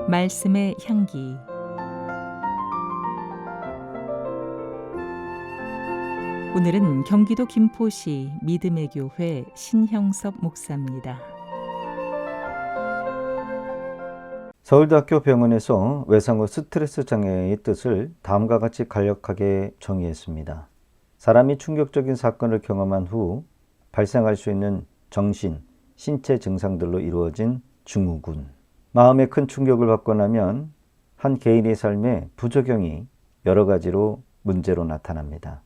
말씀의 향기. 오늘은 경기도 김포시 믿음의 교회 신형섭 목사입니다. 서울대학교 병원에서 외상후 스트레스 장애의 뜻을 다음과 같이 간략하게 정의했습니다. 사람이 충격적인 사건을 경험한 후 발생할 수 있는 정신, 신체 증상들로 이루어진 증후군. 마음에 큰 충격을 받고 나면 한 개인의 삶에 부작용이 여러 가지로 문제로 나타납니다.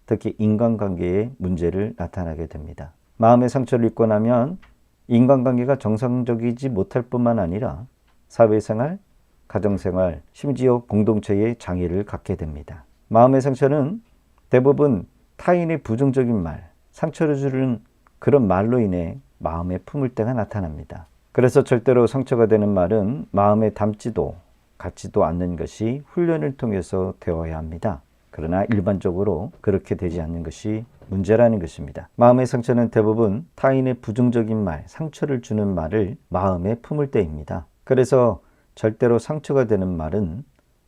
특히 인간관계에 문제를 나타나게 됩니다. 마음의 상처를 입고 나면 인간관계가 정상적이지 못할 뿐만 아니라 사회생활, 가정생활, 심지어 공동체의 장애를 갖게 됩니다. 마음의 상처는 대부분 타인의 부정적인 말, 상처를 주는 그런 말로 인해 마음에 품을 때가 나타납니다. 그래서 절대로 상처가 되는 말은 마음에 담지도 갖지도 않는 것이 훈련을 통해서 되어야 합니다. 그러나 일반적으로 그렇게 되지 않는 것이 문제라는 것입니다. 마음의 상처는 대부분 타인의 부정적인 말, 상처를 주는 말을 마음에 품을 때입니다. 그래서 절대로 상처가 되는 말은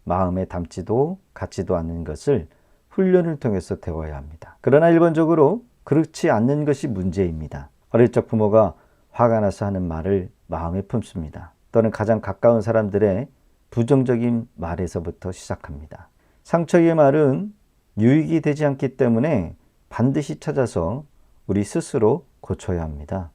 마음에 담지도 갖지도 않는 것을 훈련을 통해서 되어야 합니다. 그러나 일반적으로 그렇지 않는 것이 문제입니다. 어릴 적 부모가 화가 나서 하는 말을 마음에 품습니다. 또는 가장 가까운 사람들의 부정적인 말에서부터 시작합니다. 상처의 말은 유익이 되지 않기 때문에 반드시 찾아서 우리 스스로 고쳐야 합니다.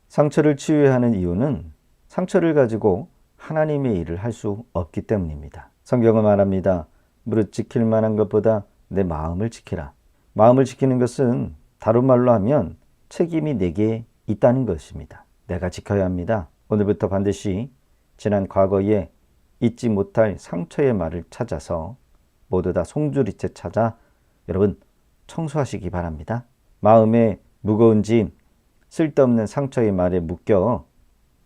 상처를 치유해야 하는 이유는 상처를 가지고 하나님의 일을 할 수 없기 때문입니다. 성경은 말합니다. 무릇 지킬 만한 것보다 내 마음을 지키라. 마음을 지키는 것은 다른 말로 하면 책임이 내게 있다는 것입니다. 내가 지켜야 합니다. 오늘부터 반드시 지난 과거에 잊지 못할 상처의 말을 찾아서 모두 다 송두리째 찾아 여러분 청소하시기 바랍니다. 마음에 무거운 짐, 쓸데없는 상처의 말에 묶여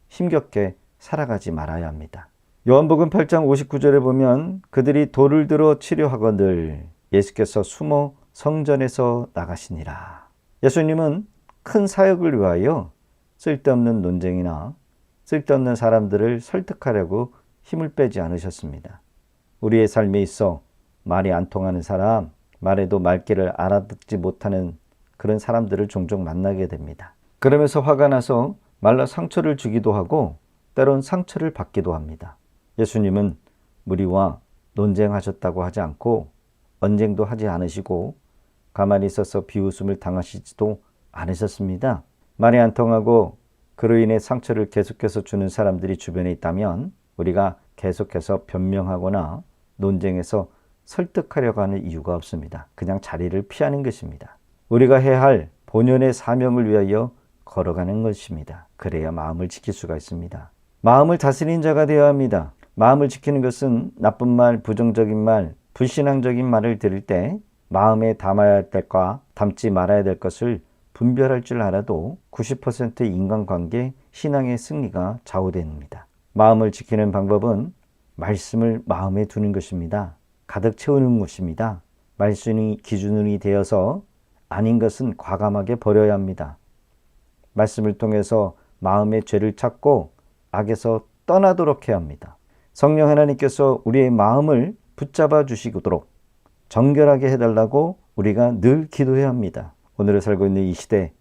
힘겹게 살아가지 말아야 합니다. 요한복음 8장 59절에 보면 그들이 돌을 들어 치료하거늘 예수께서 숨어 성전에서 나가시니라. 예수님은 큰 사역을 위하여 쓸데없는 논쟁이나 쓸데없는 사람들을 설득하려고 힘을 빼지 않으셨습니다. 우리의 삶에 있어 말이 안 통하는 사람, 말해도 말귀를 알아듣지 못하는 그런 사람들을 종종 만나게 됩니다. 그러면서 화가 나서 말로 상처를 주기도 하고 때론 상처를 받기도 합니다. 예수님은 무리와 논쟁하셨다고 하지 않고 언쟁도 하지 않으시고 가만히 있어서 비웃음을 당하시지도 않으셨습니다. 말이 안 통하고 그로 인해 상처를 계속해서 주는 사람들이 주변에 있다면 우리가 계속해서 변명하거나 논쟁해서 설득하려고 하는 이유가 없습니다. 그냥 자리를 피하는 것입니다. 우리가 해야 할 본연의 사명을 위하여 걸어가는 것입니다. 그래야 마음을 지킬 수가 있습니다. 마음을 다스리는 자가 되어야 합니다. 마음을 지키는 것은 나쁜 말, 부정적인 말, 불신앙적인 말을 들을 때 마음에 담아야 할 것과 담지 말아야 될 것을 분별할 줄 알아도 90%의 인간관계, 신앙의 승리가 좌우됩니다. 마음을 지키는 방법은 말씀을 마음에 두는 것입니다. 가득 채우는 것입니다. 말씀이 기준이 되어서 아닌 것은 과감하게 버려야 합니다. 말씀을 통해서 마음의 죄를 찾고 악에서 떠나도록 해야 합니다. 성령 하나님께서 우리의 마음을 붙잡아 주시도록 정결하게 해달라고 우리가 늘 기도해야 합니다. 오늘을 살고 있는 이 시대,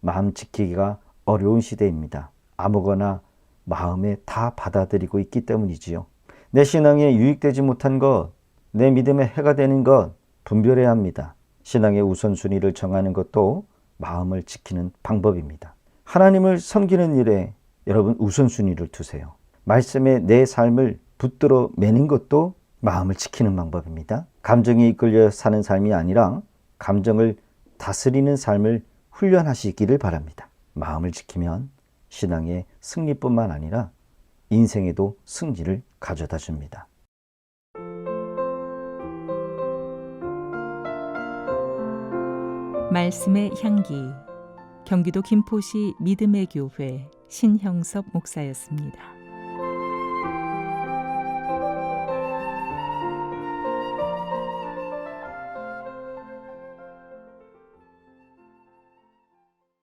마음 지키기가 어려운 시대입니다. 아무거나 마음에 다 받아들이고 있기 때문이지요. 내 신앙에 유익되지 못한 것, 내 믿음에 해가 되는 것 분별해야 합니다. 신앙의 우선순위를 정하는 것도 마음을 지키는 방법입니다. 하나님을 섬기는 일에 여러분 우선순위를 두세요. 말씀에 내 삶을 붙들어 매는 것도 마음을 지키는 방법입니다. 감정에 이끌려 사는 삶이 아니라 감정을 다스리는 삶을 훈련하시기를 바랍니다. 마음을 지키면 신앙의 승리뿐만 아니라 인생에도 승리를 가져다 줍니다. 말씀의 향기. 경기도 김포시 믿음의 교회 신형섭 목사였습니다.